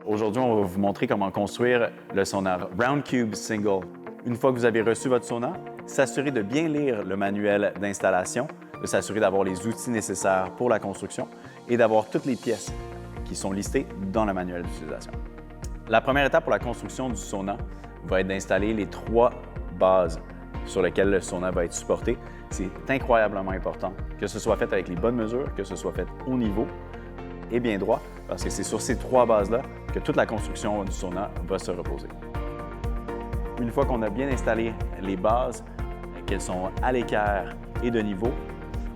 Aujourd'hui, on va vous montrer comment construire le sonar Round Cube Single. Une fois que vous avez reçu votre sonar, s'assurer de bien lire le manuel d'installation, de s'assurer d'avoir les outils nécessaires pour la construction et d'avoir toutes les pièces qui sont listées dans le manuel d'utilisation. La première étape pour la construction du sonar va être d'installer les 3 bases sur lesquelles le sonar va être supporté. C'est incroyablement important que ce soit fait avec les bonnes mesures, que ce soit fait au niveau et bien droit, parce que c'est sur ces 3 bases-là que toute la construction du sonar va se reposer. Une fois qu'on a bien installé les bases, qu'elles sont à l'équerre et de niveau,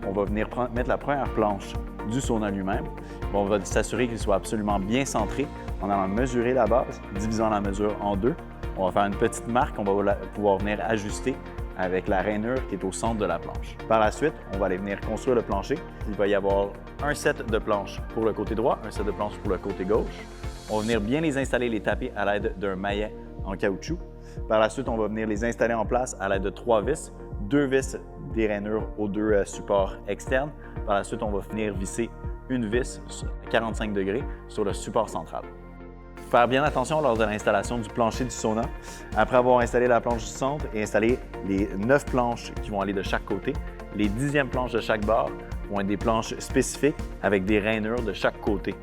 on va venir mettre la première planche du sonar lui-même. On va s'assurer qu'il soit absolument bien centré en allant mesurer la base, divisant la mesure en 2. On va faire une petite marque qu'on va pouvoir venir ajuster avec la rainure qui est au centre de la planche. Par la suite, on va aller venir construire le plancher. Il va y avoir un set de planches pour le côté droit, un set de planches pour le côté gauche. On va venir bien les installer, les taper à l'aide d'un maillet en caoutchouc. Par la suite, on va venir les installer en place à l'aide de 3 vis, 2 vis des rainures aux 2 supports externes. Par la suite, on va venir visser une vis à 45 degrés sur le support central. Faire bien attention lors de l'installation du plancher du sonar. Après avoir installé la planche du centre et installé les 9 planches qui vont aller de chaque côté, les 10e planches de chaque bord vont être des planches spécifiques avec des rainures de chaque côté,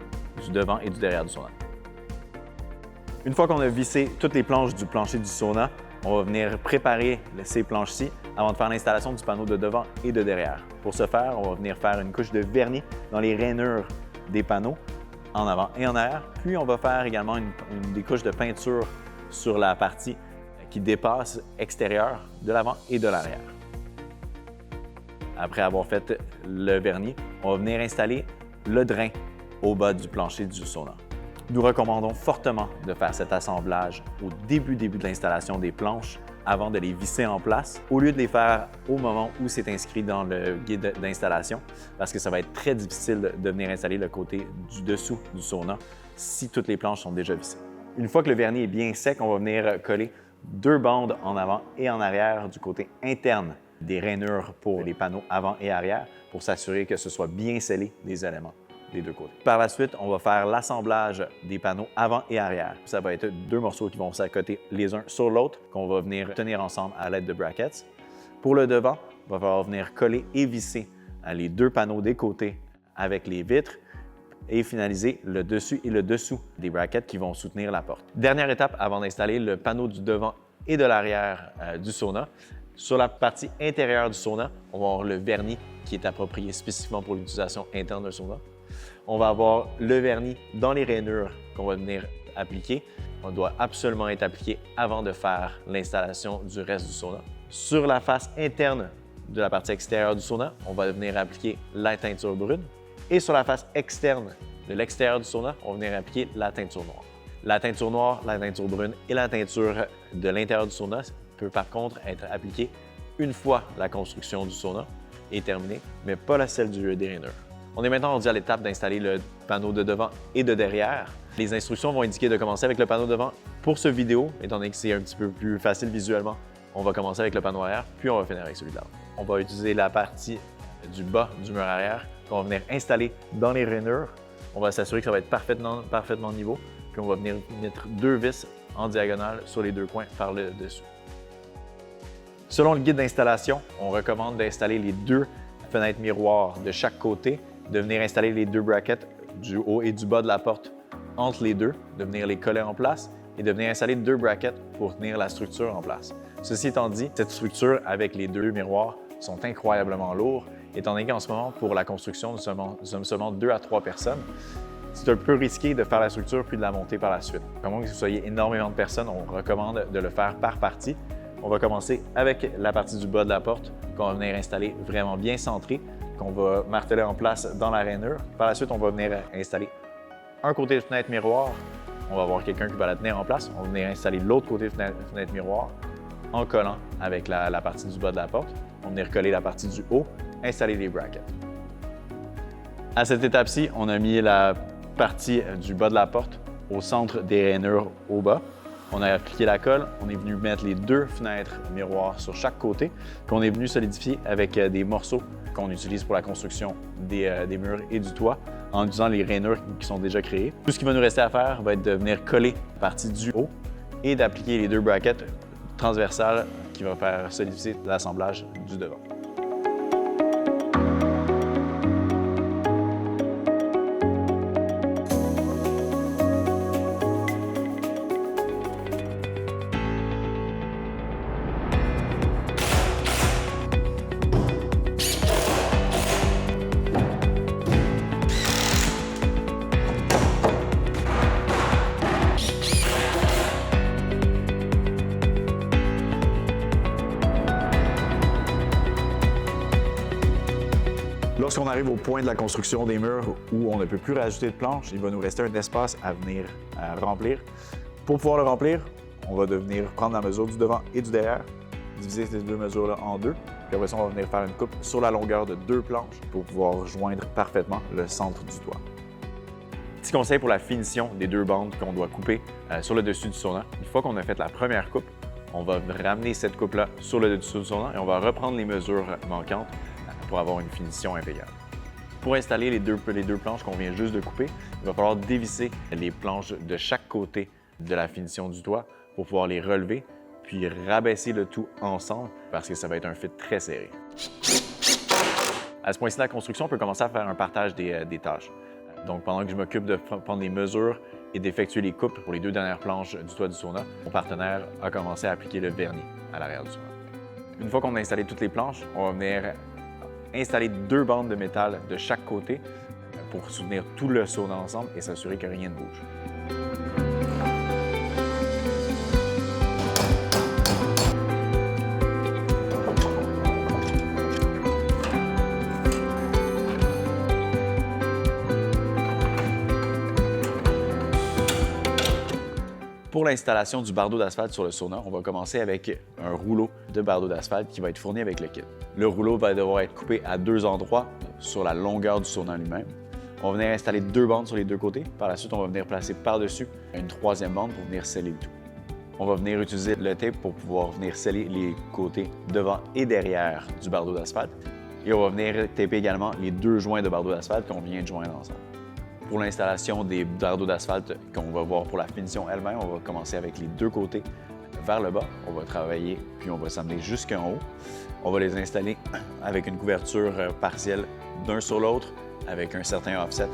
du devant et du derrière du sonar. Une fois qu'on a vissé toutes les planches du plancher du sonar, on va venir préparer ces planches-ci avant de faire l'installation du panneau de devant et de derrière. Pour ce faire, on va venir faire une couche de vernis dans les rainures des panneaux en avant et en arrière. Puis, on va faire également des couches de peinture sur la partie qui dépasse extérieure de l'avant et de l'arrière. Après avoir fait le vernis, on va venir installer le drain au bas du plancher du sonar. Nous recommandons fortement de faire cet assemblage au début de l'installation des planches avant de les visser en place, au lieu de les faire au moment où c'est inscrit dans le guide d'installation, parce que ça va être très difficile de venir installer le côté du dessous du sonar si toutes les planches sont déjà vissées. Une fois que le vernis est bien sec, on va venir coller 2 bandes en avant et en arrière du côté interne des rainures pour les panneaux avant et arrière pour s'assurer que ce soit bien scellé les éléments des 2 côtés. Par la suite, on va faire l'assemblage des panneaux avant et arrière. Ça va être 2 morceaux qui vont s'accoter les uns sur l'autre, qu'on va venir tenir ensemble à l'aide de brackets. Pour le devant, on va falloir venir coller et visser les 2 panneaux des côtés avec les vitres et finaliser le dessus et le dessous des brackets qui vont soutenir la porte. Dernière étape avant d'installer le panneau du devant et de l'arrière du sonar. Sur la partie intérieure du sonar, on va avoir le vernis qui est approprié spécifiquement pour l'utilisation interne d'un sonar. On va avoir le vernis dans les rainures qu'on va venir appliquer. On doit absolument être appliqué avant de faire l'installation du reste du sonar. Sur la face interne de la partie extérieure du sonar, on va venir appliquer la teinture brune. Et sur la face externe de l'extérieur du sonar, on va venir appliquer la teinture noire. La teinture noire, la teinture brune et la teinture de l'intérieur du sonar peut par contre être appliquée une fois la construction du sonar est terminée, mais pas celle des rainures. On est maintenant rendu à l'étape d'installer le panneau de devant et de derrière. Les instructions vont indiquer de commencer avec le panneau devant. Pour ce vidéo, étant donné que c'est un petit peu plus facile visuellement, on va commencer avec le panneau arrière, puis on va finir avec celui de l'avant. On va utiliser la partie du bas du mur arrière qu'on va venir installer dans les rainures. On va s'assurer que ça va être parfaitement niveau, puis on va venir mettre 2 vis en diagonale sur les 2 coins par le dessus. Selon le guide d'installation, on recommande d'installer les 2 fenêtres miroirs de chaque côté, de venir installer les 2 brackets du haut et du bas de la porte entre les 2, de venir les coller en place et de venir installer 2 brackets pour tenir la structure en place. Ceci étant dit, cette structure avec les 2 miroirs sont incroyablement lourds, étant donné qu'en ce moment, pour la construction, nous sommes seulement 2 à 3 personnes. C'est un peu risqué de faire la structure puis de la monter par la suite. À moins que vous soyez énormément de personnes, on recommande de le faire par partie. On va commencer avec la partie du bas de la porte qu'on va venir installer vraiment bien centrée, qu'on va marteler en place dans la rainure. Par la suite, on va venir installer un côté de fenêtre miroir. On va avoir quelqu'un qui va la tenir en place. On va venir installer l'autre côté de fenêtre miroir en collant avec la partie du bas de la porte. On va venir coller la partie du haut, installer les brackets. À cette étape-ci, on a mis la partie du bas de la porte au centre des rainures au bas. On a appliqué la colle, on est venu mettre les 2 fenêtres miroirs sur chaque côté, qu'on est venu solidifier avec des morceaux qu'on utilise pour la construction des murs et du toit en utilisant les rainures qui sont déjà créées. Tout ce qui va nous rester à faire va être de venir coller la partie du haut et d'appliquer les 2 brackets transversales qui vont faire solidifier l'assemblage du devant. Lorsqu'on arrive au point de la construction des murs où on ne peut plus rajouter de planches, il va nous rester un espace à venir remplir. Pour pouvoir le remplir, on va devenir prendre la mesure du devant et du derrière, diviser ces 2 mesures-là en 2, puis après ça, on va venir faire une coupe sur la longueur de 2 planches pour pouvoir joindre parfaitement le centre du toit. Petit conseil pour la finition des 2 bandes qu'on doit couper sur le dessus du sauna. Une fois qu'on a fait la première coupe, on va ramener cette coupe-là sur le dessus du sauna et on va reprendre les mesures manquantes pour avoir une finition impeccable. Pour installer les deux planches qu'on vient juste de couper, il va falloir dévisser les planches de chaque côté de la finition du toit pour pouvoir les relever, puis rabaisser le tout ensemble parce que ça va être un fit très serré. À ce point-ci de la construction, on peut commencer à faire un partage des tâches. Donc, pendant que je m'occupe de prendre les mesures et d'effectuer les coupes pour les 2 dernières planches du toit du sauna, mon partenaire a commencé à appliquer le vernis à l'arrière du sauna. Une fois qu'on a installé toutes les planches, on va venir installer 2 bandes de métal de chaque côté pour soutenir tout le sauna ensemble et s'assurer que rien ne bouge. Pour l'installation du bardeau d'asphalte sur le sauna, on va commencer avec un rouleau de bardeau d'asphalte qui va être fourni avec le kit. Le rouleau va devoir être coupé à 2 endroits sur la longueur du sauna lui-même. On va venir installer 2 bandes sur les 2 côtés. Par la suite, on va venir placer par-dessus une 3e bande pour venir sceller le tout. On va venir utiliser le tape pour pouvoir venir sceller les côtés devant et derrière du bardeau d'asphalte. Et on va venir taper également les 2 joints de bardeau d'asphalte qu'on vient de joindre ensemble. Pour l'installation des bardeaux d'asphalte qu'on va voir pour la finition elle-même, on va commencer avec les 2 côtés vers le bas. On va travailler, puis on va s'amener jusqu'en haut. On va les installer avec une couverture partielle d'un sur l'autre avec un certain offset.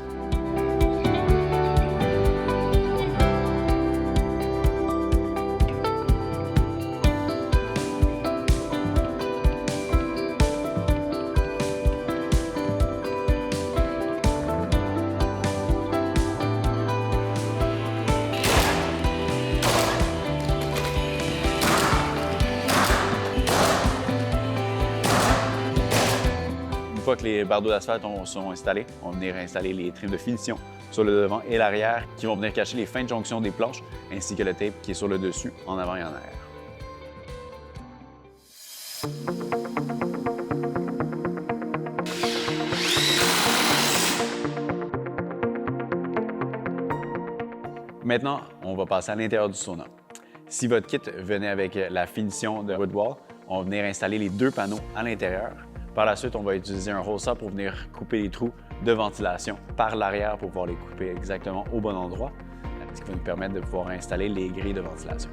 Une fois que les bardeaux d'asphalte sont installés, on va venir installer les trims de finition sur le devant et l'arrière qui vont venir cacher les fins de jonction des planches ainsi que le tape qui est sur le dessus, en avant et en arrière. Maintenant, on va passer à l'intérieur du sauna. Si votre kit venait avec la finition de Woodwall, on va venir installer les 2 panneaux à l'intérieur. Par la suite, on va utiliser un roll saw pour venir couper les trous de ventilation par l'arrière pour pouvoir les couper exactement au bon endroit, ce qui va nous permettre de pouvoir installer les grilles de ventilation.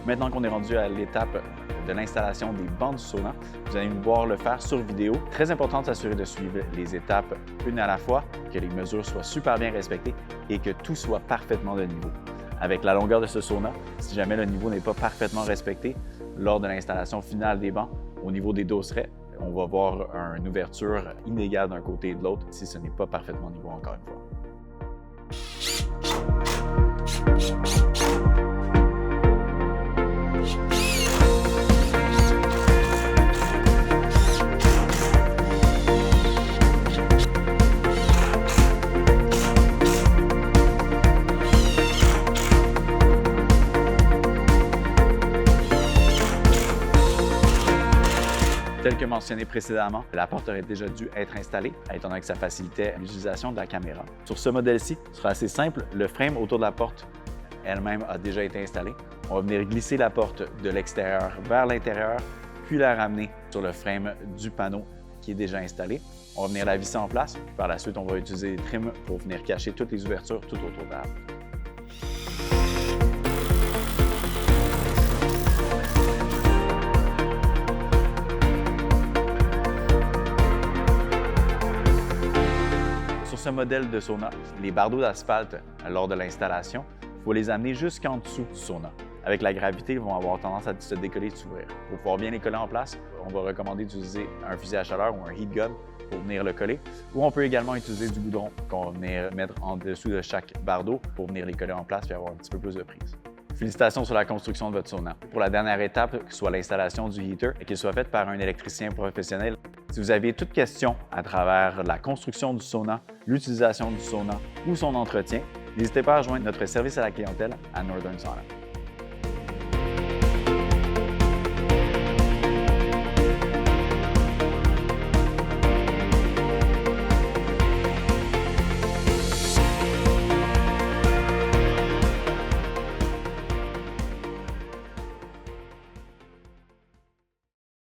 Maintenant qu'on est rendu à l'étape de l'installation des bandes du sauna, vous allez nous voir le faire sur vidéo. Très important de s'assurer de suivre les étapes une à la fois, que les mesures soient super bien respectées et que tout soit parfaitement de niveau. Avec la longueur de ce sauna, si jamais le niveau n'est pas parfaitement respecté, lors de l'installation finale des bancs, au niveau des dosserets, on va voir une ouverture inégale d'un côté et de l'autre si ce n'est pas parfaitement niveau encore une fois. mentionné précédemment, la porte aurait déjà dû être installée, étant donné que ça facilitait l'utilisation de la caméra. Sur ce modèle-ci, ce sera assez simple. Le frame autour de la porte elle-même a déjà été installé. On va venir glisser la porte de l'extérieur vers l'intérieur, puis la ramener sur le frame du panneau qui est déjà installé. On va venir la visser en place. Par la suite, on va utiliser des trims pour venir cacher toutes les ouvertures tout autour de la porte. Sur ce modèle de sauna, les bardeaux d'asphalte, lors de l'installation, il faut les amener jusqu'en dessous du sauna. Avec la gravité, ils vont avoir tendance à se décoller et s'ouvrir. Pour pouvoir bien les coller en place, on va recommander d'utiliser un fusil à chaleur ou un heat gun pour venir le coller. Ou on peut également utiliser du goudron qu'on va venir mettre en dessous de chaque bardeau pour venir les coller en place et avoir un petit peu plus de prise. Félicitations sur la construction de votre sauna. Pour la dernière étape, que soit l'installation du heater et qu'il soit faite par un électricien professionnel. Si vous avez toute question à travers la construction du sauna, l'utilisation du sauna ou son entretien, n'hésitez pas à rejoindre notre service à la clientèle à Northern Sauna.